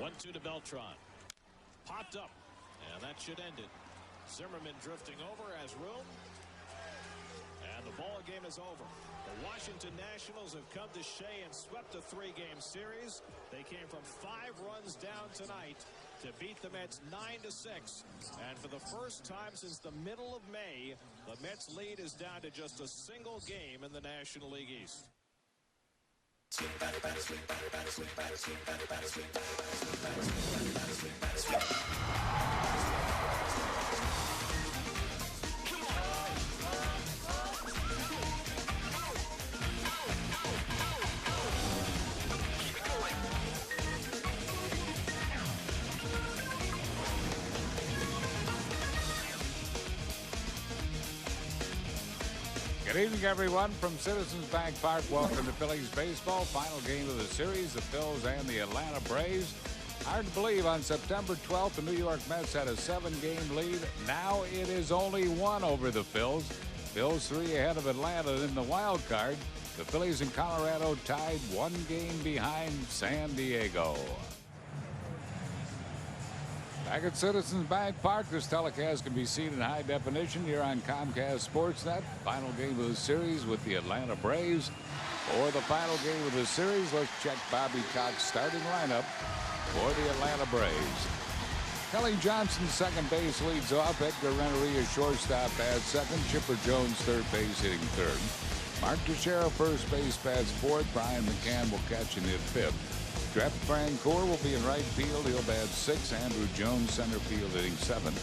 1-2 to Beltran. Popped up, and that should end it. Zimmerman drifting over, has room, and the ball game is over. The Washington Nationals have come to Shea and swept a 3-game series. They came from 5 runs down tonight to beat the Mets 9-6. And for the first time since the middle of May, the Mets lead is down to just a single game in the National League East. Good evening, everyone, from Citizens Bank Park. Welcome to Phillies baseball. Final game of the series, the Phils and the Atlanta Braves. Hard to believe on September 12th, the New York Mets had a 7-game lead. Now it is only 1 over the Phils. Phils 3 ahead of Atlanta in the wild card. The Phillies in Colorado tied 1 game behind San Diego. Back at Citizens Bank Park, this telecast can be seen in high definition here on Comcast Sportsnet. Final game of the series with the Atlanta Braves. For the final game of the series, let's check Bobby Cox's starting lineup for the Atlanta Braves. Kelly Johnson, second base, leads off. Edgar Renteria, shortstop, bats second. Chipper Jones, third base, hitting third. Mark Teixeira, first base, bats fourth. Brian McCann will catch and hit fifth. Trev Francoeur will be in right field. He'll bat sixth. Andrew Jones, center field, hitting seventh.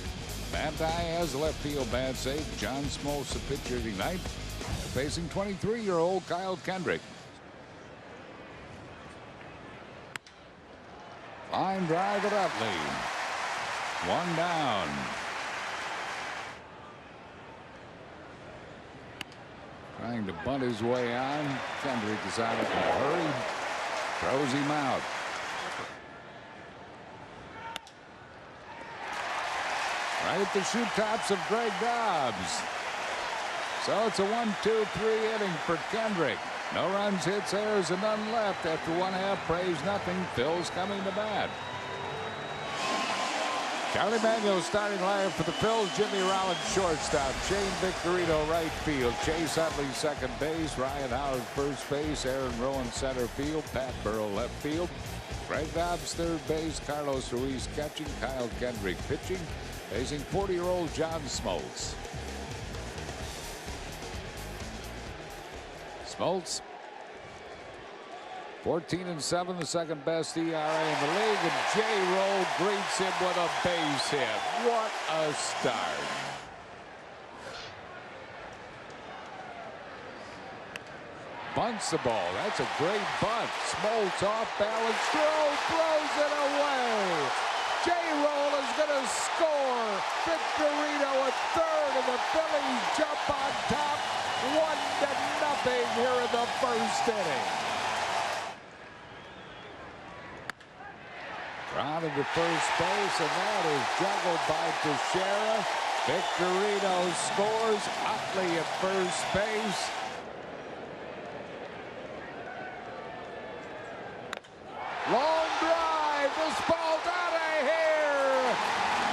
Matt Diaz, left field, bats eighth. John Smoltz, the pitcher, hitting ninth. Facing 23-year-old Kyle Kendrick. Line drive at Utley. 1 down. Trying to bunt his way on. Kendrick is out in a hurry. Throws him out. Right at the shoe tops of Greg Dobbs. So it's a 1-2-3 inning for Kendrick. No runs, hits, errors, and none left after 1/2. Braves nothing. Phil's coming to bat. Charlie Manuel starting lineup for the Phils. Jimmy Rollins shortstop. Shane Victorino right field. Chase Utley second base. Ryan Howard first base. Aaron Rowan center field. Pat Burrow left field. Greg Dobbs third base. Carlos Ruiz catching. Kyle Kendrick pitching. Facing 40-year-old John Smoltz. Smoltz 14-7, the second best ERA in the league, and J-Roll greets him with a base hit. What a start. Bunts the ball. That's a great bunt. Smoltz off balance. Throws it away. J-Roll is going to score. Victorino at third, and the Phillies jump on top 1-0 here in the first inning. Grounded to first base, and that is juggled by Teixeira. Victorino scores. Utley at first base. Long drive. This ball's out of here.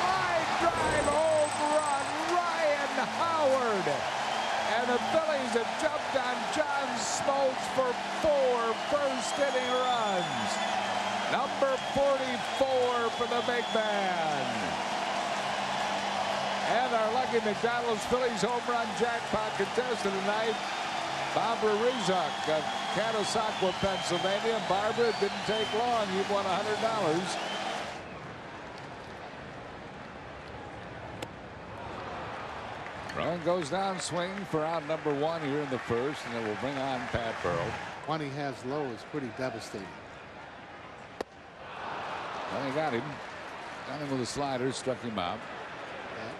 Line drive home run. Ryan Howard. And the Phillies have jumped on John Smoltz for 4 first-inning runs. Number 44 for the big man. And our Lucky McDonald's Phillies home run jackpot contestant tonight, Barbara Rizak of Catasauqua, Pennsylvania. Barbara, it didn't take long. You've won $100. Run goes down, swing for out number 1 here in the first, and then we'll bring on Pat Burrow. One he has low is pretty devastating. Well, he got him. Got him with a slider, struck him out. Yeah.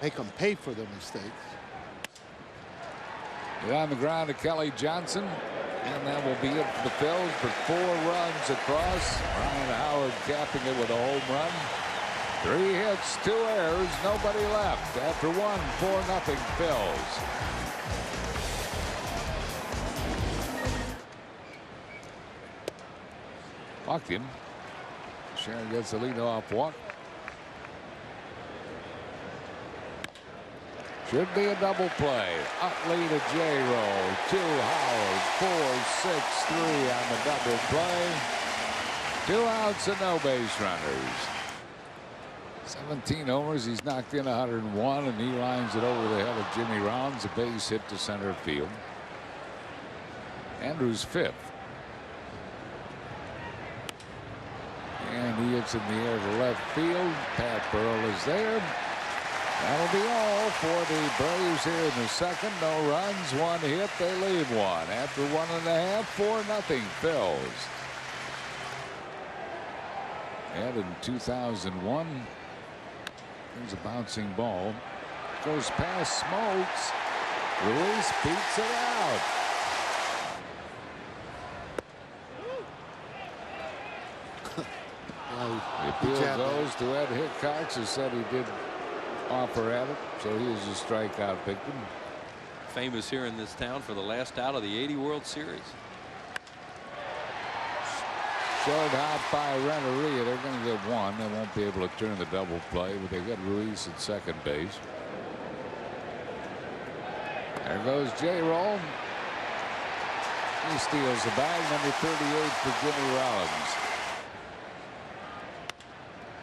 Make him pay for their mistakes. On the ground to Kelly Johnson. And that will be it for the Phils for 4 runs across. Ryan Howard capping it with a home run. 3 hits, 2 errors, nobody left. After 1, 4-0 Phils. Walked him. Sharon gets the leadoff walk. Should be a double play. Utley to J-Roll. 2 Howard. 4-6-3 on the double play. 2 outs and no base runners. 17 homers. He's knocked in 101, and he lines it over the head of Jimmy Rollins. A base hit to center field. Andrews 5th. And he hits in the air to left field. Pat Burrell is there. That'll be all for the Braves here in the second. No runs, 1 hit. They leave 1. After 1.5, 4-0 Phils. And in 2001, there's a bouncing ball. Goes past Smoltz. Ruiz beats it out. The appeal goes to Ed Hickox, who said he did offer at it, so he is a strikeout victim. Famous here in this town for the last out of the '80 World Series. Short hop by Renteria. They're going to get 1. They won't be able to turn the double play, but they got Ruiz at second base. There goes J-Roll. He steals the bag. Number 38 for Jimmy Rollins.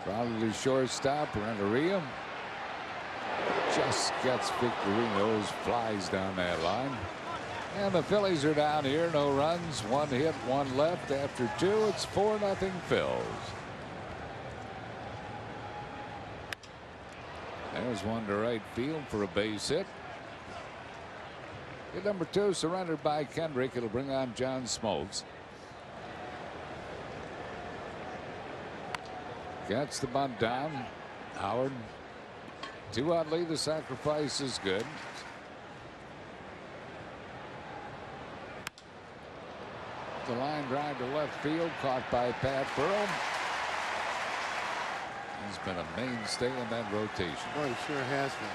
Probably shortstop Renteria. Just gets Victorino's, flies down that line. And the Phillies are down here. No runs, 1 hit, 1 left. After 2, it's 4-0 Phils. There's one to right field for a base hit. Hit number 2 surrendered by Kendrick. It'll bring on John Smoltz. Gets the bunt down. Howard. 2-out lead. The sacrifice is good. The line drive to left field, caught by Pat Burrell. He's been a mainstay in that rotation. Boy, he sure has been.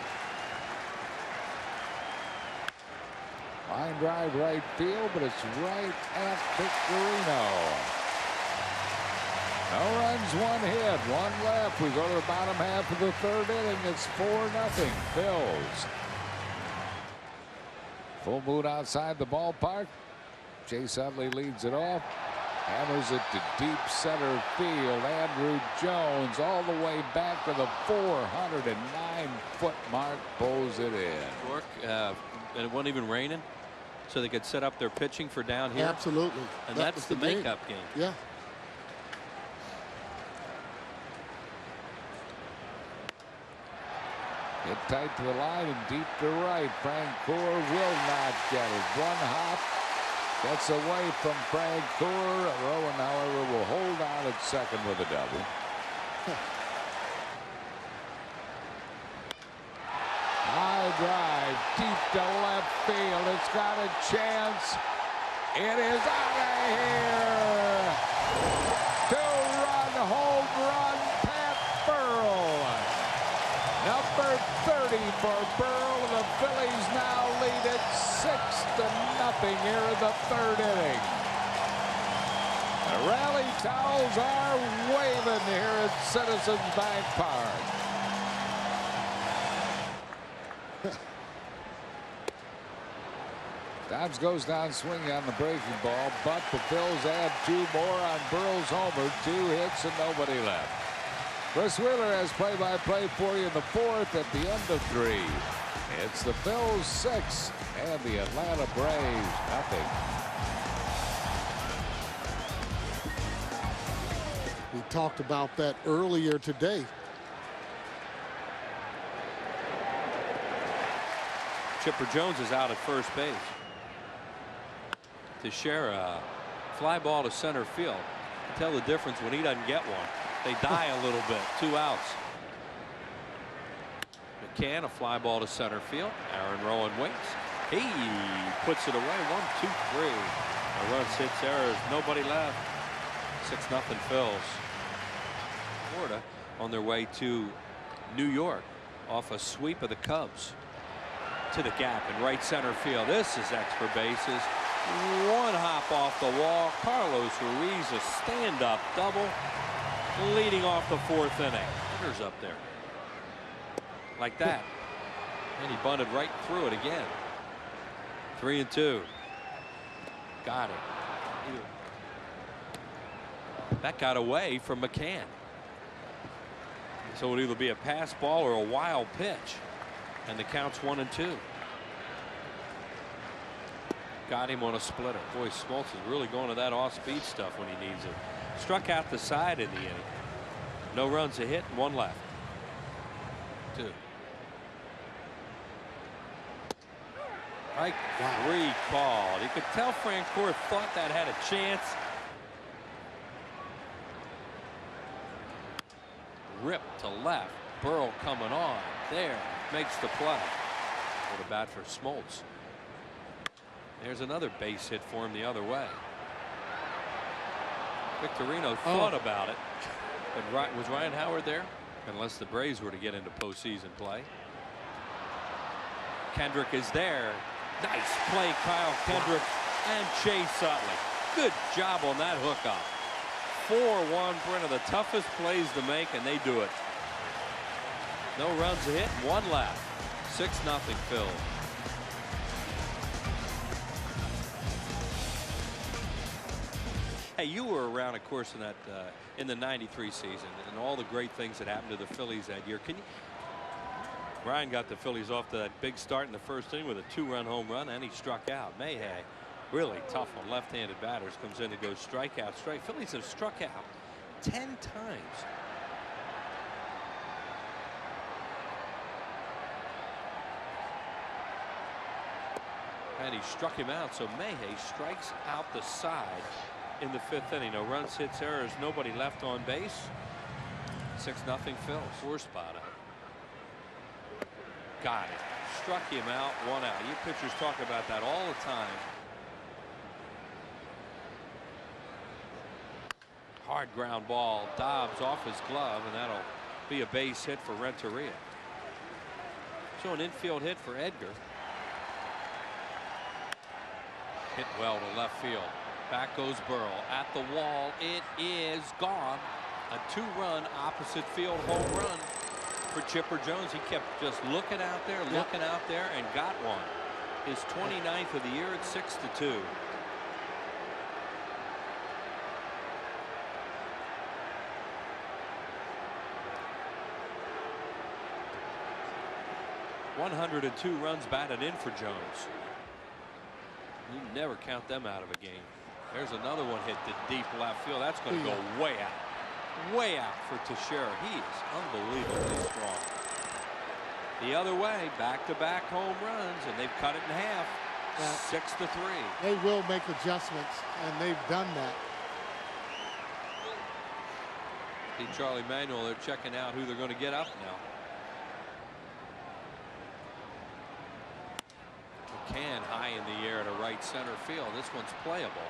Line drive right field, but it's right at Victorino. No runs, 1 hit, 1 left. We go to the bottom half of the 3rd inning. It's 4-0 Phils. Full moon outside the ballpark. Chase Utley leads it off. Hammers it to deep center field. Andrew Jones all the way back to the 409-foot mark. Pulls it in. York, and it wasn't even raining, so they could set up their pitching for down here. Absolutely. And that's the makeup game. Yeah. Hit tight to the line and deep to right. Frank Coor will not get it. 1 hop. Gets away from Frank Coor. Rowan, however, will hold on at second with a double. High drive, deep to left field. It's got a chance. It is out of here. 2-run home run, Pat Burrell. Number 30 for Burrell. The Phillies now lead it 6-0 here in the 3rd inning. The rally towels are waving here at Citizens Bank Park. Dobbs goes down swinging on the breaking ball, but the Phils add 2 more on Burrell's homer. 2 hits and nobody left. Chris Wheeler has play-by-play for you in the 4th at the end of 3. It's the Phils 6 and the Atlanta Braves nothing. We talked about that earlier today. Chipper Jones is out at first base. Teixeira, fly ball to center field. You can tell the difference when he doesn't get one. They die a little bit. 2 outs. McCann, a fly ball to center field. Aaron Rowan waits. He puts it away. 1, 2, 3. A run, 6 errors. Nobody left. 6-0 Phils. Florida on their way to New York off a sweep of the Cubs. To the gap in right center field. This is extra bases. 1 hop off the wall. Carlos Ruiz, a stand-up double. leading off the 4th inning. Hitters up there. Like that. And he bunted right through it again. 3-2. Got it. That got away from McCann. So it'll either be a pass ball or a wild pitch. And the count's 1-2. Got him on a splitter. Boy, Smoltz is really going to that off-speed stuff when he needs it. Struck out the side in the inning. No runs, a hit, and 1 left. 2. Strike 3 called. You could tell Francoeur thought that had a chance. Rip to left. Burrow coming on. There. Makes the play. What a bat for Smoltz. There's another base hit for him the other way. Victorino thought about it. But was Ryan Howard there? Unless the Braves were to get into postseason play. Kendrick is there. Nice play, Kyle Kendrick and Chase Utley. Good job on that hookup. 4-1, Brenner, the toughest plays to make, and they do it. No runs a hit, 1 left. 6-0 Phil. Hey, you were around, of course, in that in the '93 season, and all the great things that happened to the Phillies that year. Can you? Ryan got the Phillies off to that big start in the 1st inning with a 2-run home run, and he struck out. Mayhay, really tough on left-handed batters, comes in and goes strikeout straight. Phillies have struck out 10 times. And he struck him out, so Mayhay strikes out the side in the 5th inning. No runs, hits, errors, nobody left on base. 6-0 Phillies. 4 spot up. Got it. Struck him out, 1 out. You pitchers talk about that all the time. Hard ground ball. Dobbs off his glove, and that'll be a base hit for Renteria. So an infield hit for Edgar. Hit well to left field. Back goes Burrow at the wall. It is gone. A 2-run opposite field home run for Chipper Jones. He kept just looking out there, looking out there, and got one. His 29th of the year at 6-2. ...102 runs batted in for Jones. You never count them out of a game. There's another one hit to deep left field. That's going to go way out for Teixeira. He is unbelievably strong. The other way, back-to-back home runs, and they've cut it in half. 6-3. They will make adjustments, and they've done that. See Charlie Manuel, they're checking out who they're going to get up now. McCann high in the air to right center field. This one's playable.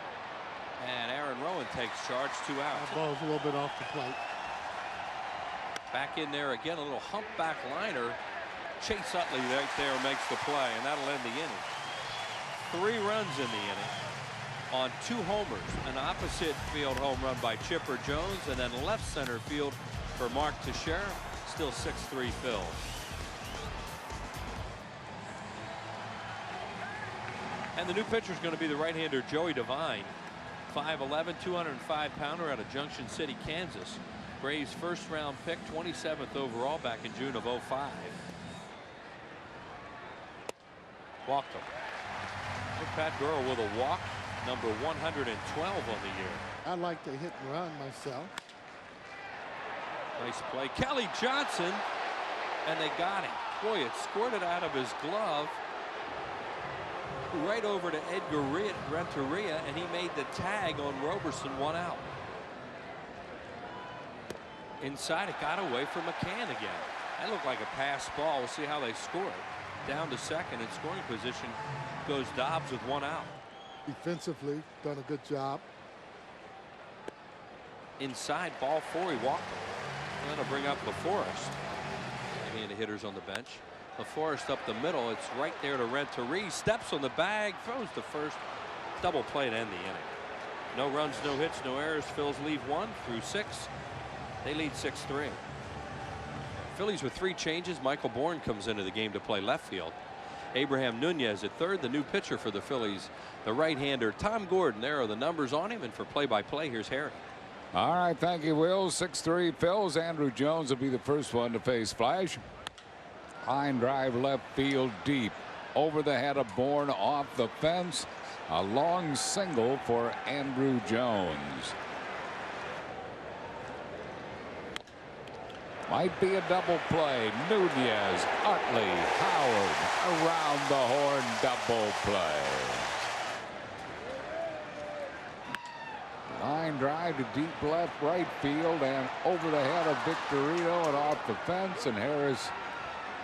And Aaron Rowan takes charge, 2 outs. That ball's a little bit off the plate. Back in there again, a little humpback liner. Chase Utley right there makes the play, and that'll end the inning. 3 runs in the inning on 2 homers. An opposite field home run by Chipper Jones, and then left center field for Mark Teixeira. Still 6-3 Phil. And the new pitcher is going to be the right-hander Joey Devine. 5'11", 205-pounder out of Junction City, Kansas. Braves' first-round pick, 27th overall back in June of '05. Walked him. Pat Burrow with a walk, number 112 on the year. I like to hit and run myself. Nice play. Kelly Johnson, and they got him. Boy, it squirted out of his glove. Right over to Edgar Renteria, and he made the tag on Roberson, 1 out. Inside, it got away from McCann again. That looked like a pass ball. We'll see how they score it. Down to second in scoring position goes Dobbs with 1 out. Defensively, done a good job. Inside, ball 4, he walked him. And that'll bring up LaForest. Any of the hitters on the bench. LaForest up the middle. It's right there to Renteria. Steps on the bag, throws the first. Double play to end the inning. No runs, no hits, no errors. Phils leave 1 through 6. They lead 6-3. Phillies with 3 changes. Michael Bourne comes into the game to play left field. Abraham Nunez at third. The new pitcher for the Phillies, the right-hander Tom Gordon. There are the numbers on him. And for play-by-play, here's Harry. All right, thank you, Will. 6-3 Phils. Andrew Jones will be the first one to face Flash. Line drive left field deep. Over the head of Bourne, off the fence. A long single for Andrew Jones. Might be a double play. Nunez, Utley, Howard around the horn, double play. Line drive to deep left right field and over the head of Victorino and off the fence, and Harris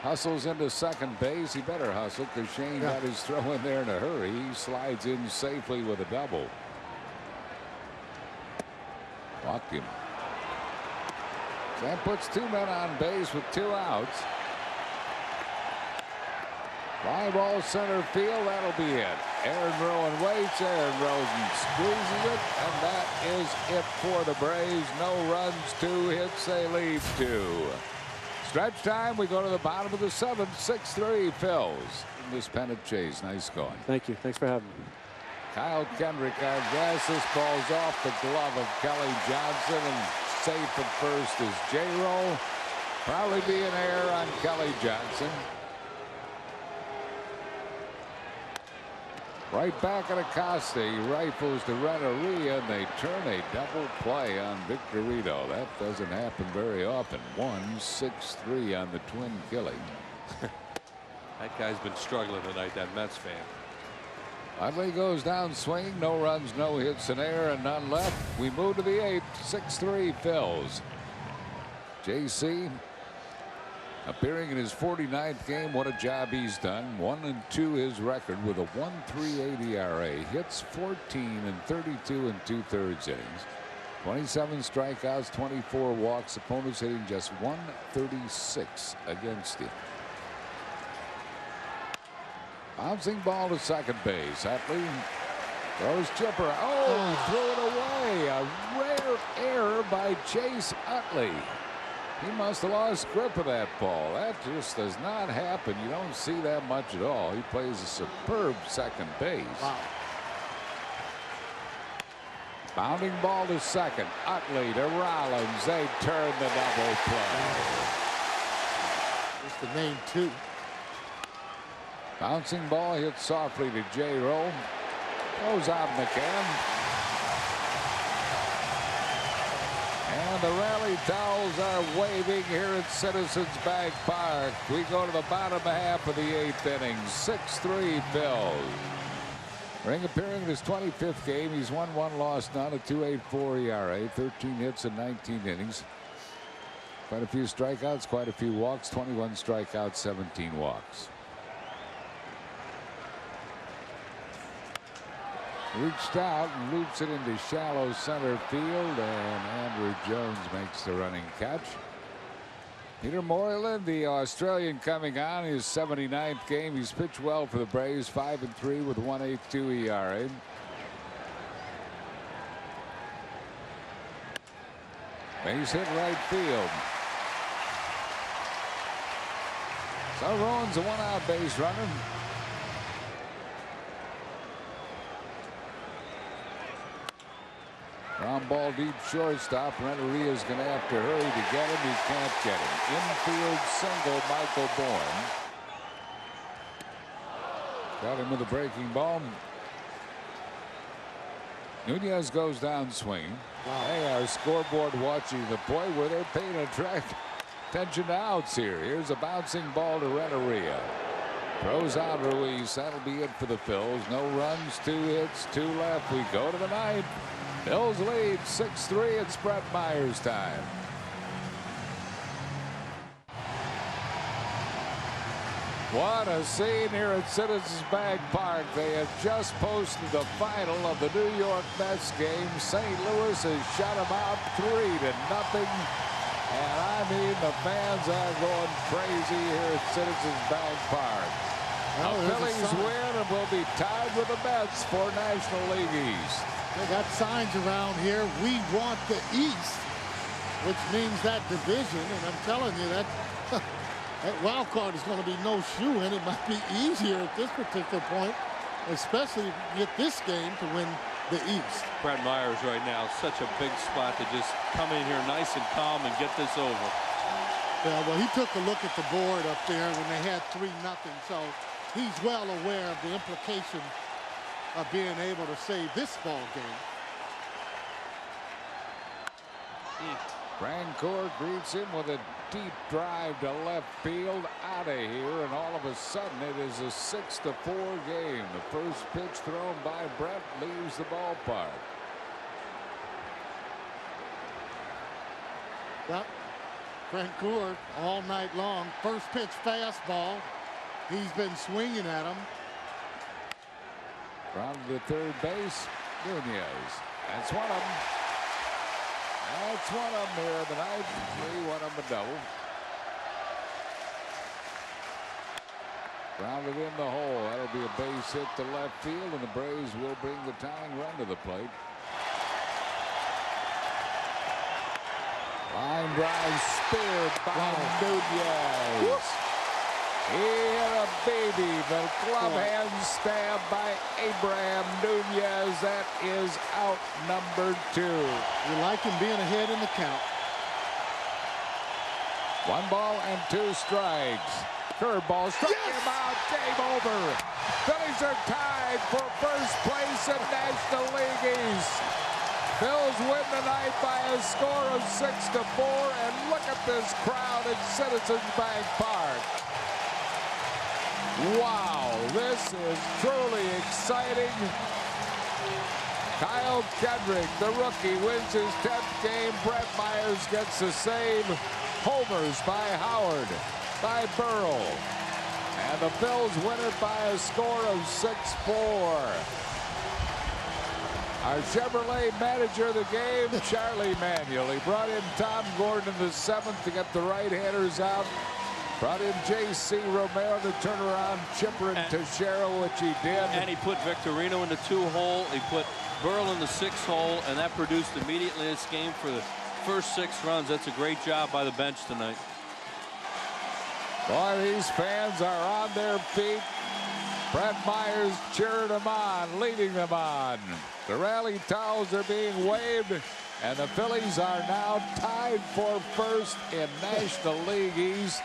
hustles into second base. He better hustle because Shane got his throw in there in a hurry. He slides in safely with a double. Walked him. That puts 2 men on base with 2 outs. Fly ball center field. That'll be it. Aaron Rowan waits. Aaron Rosen squeezes it, and that is it for the Braves. No runs, 2 hits. They lead 2. Stretch time. We go to the bottom of the 7th. 6-3 Phils in this pennant chase. Nice going. Thank you. Thanks for having me. Kyle Kendrick, our guest. This ball's off the glove of Kelly Johnson, and safe at first is J-Roll. Probably be an error on Kelly Johnson. Right back at Acosta. He rifles to Renteria, and they turn a double play on Victorino. That doesn't happen very often. 1-6-3 on the twin killing. That guy's been struggling tonight, that Mets fan. Utley goes down swing. No runs, no hits in air, and none left. We move to the 8th. 6-3 Phils. JC appearing in his 49th game. What a job he's done. 1-2 his record with a 1.38 ERA. Hits 14 in 32 2/3 innings. 27 strikeouts, 24 walks. Opponents hitting just 136 against him. Bouncing ball to second base. Utley throws chipper. Oh, threw it away. A rare error by Chase Utley. He must have lost grip of that ball. That just does not happen. You don't see that much at all. He plays a superb second base. Wow. Bounding ball to second. Utley to Rollins. They turn the double play. Just the main 2. Bouncing ball hit softly to J-Roll. Goes out in the can. And the rally towels are waving here at Citizens Bank Park. We go to the bottom half of the 8th inning. 6-3 Phils. Ring appearing in his 25th game. He's won 1, lost none. A 2.84 ERA. 13 hits in 19 innings. Quite a few strikeouts, quite a few walks. 21 strikeouts, 17 walks. Reached out and loops it into shallow center field, and Andrew Jones makes the running catch. Peter Moylan, the Australian, coming on his 79th game. He's pitched well for the Braves, 5-3 with 1.82 ERA. Base hit right field. So Rowan's a 1-out base runner. Ground ball deep shortstop. Renteria's going to have to hurry to get him. He can't get him. Infield single, Michael Bourne. Got him with a breaking ball. Nunez goes down swinging. Wow. Hey, our scoreboard watching the boy where they're paying attention to outs here. Here's a bouncing ball to Renteria. Throws out Ruiz. That'll be it for the Phils. No runs, 2 hits, 2 left. We go to the 9th. Phils lead 6-3. It's Brett Myers time. What a scene here at Citizens Bank Park. They have just posted the final of the New York Mets game. St. Louis has shut them out 3-0. And I mean, the fans are going crazy here at Citizens Bank Park. Well, the Phillies win and will be tied with the Mets for National League East. They got signs around here. We want the East. which means that division, and I'm telling you that that wild card is going to be no shoe-in. It might be easier at this particular point, especially if you get this game to win the East. Brett Myers right now, such a big spot to just come in here nice and calm and get this over. Yeah, well, he took a look at the board up there when they had 3-0, so he's well aware of the implication of being able to save this ball game. Brancourt greets him with a deep drive to left field, out of here, and all of a sudden it is a 6-4 game. The first pitch thrown by Brett leaves the ballpark. Yep. Brancourt all night long. First pitch fastball. He's been swinging at him. Round to the third base, Nunez. That's one of them. That's one of them here tonight. 3-1 of them a double. Grounded in the hole. That'll be a base hit to left field, and the Braves will bring the tying run to the plate. Line drive speared by Nunez. Woo! He hit a baby, but glove hand stab by Abraham Nunez. That is out number 2. You like him being ahead in the count. 1 ball and 2 strikes. Curveball struck him out. Game over. Phillies are tied for first place in National League East. Phillies win tonight by a score of 6-4, and look at this crowd at Citizens Bank Park. Wow, this is truly exciting. Kyle Kendrick, the rookie, wins his 10th game. Brett Myers gets the save. Homers by Howard, by Burrell. And the Phillies win it by a score of 6-4. Our Chevrolet manager of the game, Charlie Manuel. He brought in Tom Gordon in the 7th to get the right-handers out. Brought in J.C. Romero to turn around Chipper and Teixeira, which he did. And he put Victorino in the 2-hole. He put Burrell in the 6-hole, and that produced immediately this game for the first 6 runs. That's a great job by the bench tonight. Boy, these fans are on their feet. Brett Myers cheering them on, leading them on. The rally towels are being waved, and the Phillies are now tied for first in National League East,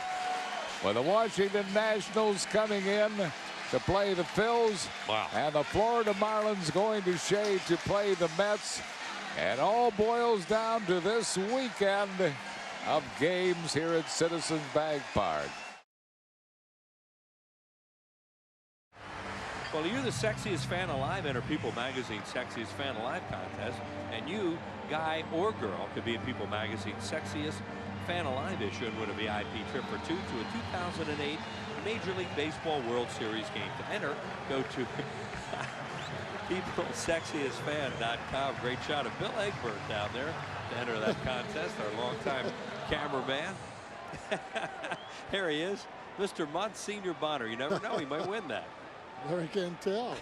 with the Washington Nationals coming in to play the Phils. Wow. And the Florida Marlins going to Shea to play the Mets. And all boils down to this weekend of games here at Citizens Bank Park. Well, you're the sexiest fan alive. Enter People Magazine's Sexiest Fan Alive contest. And you, guy or girl, could be in People Magazine's Sexiest Fan Alive issue and win a VIP trip for 2 to a 2008 Major League Baseball World Series game. To enter, go to peoplesexiestfan.com. Great shot of Bill Egbert down there to enter that contest, our longtime cameraman. Here he is, Mr. Monsignor Bonner. You never know, he might win that. There you can tell.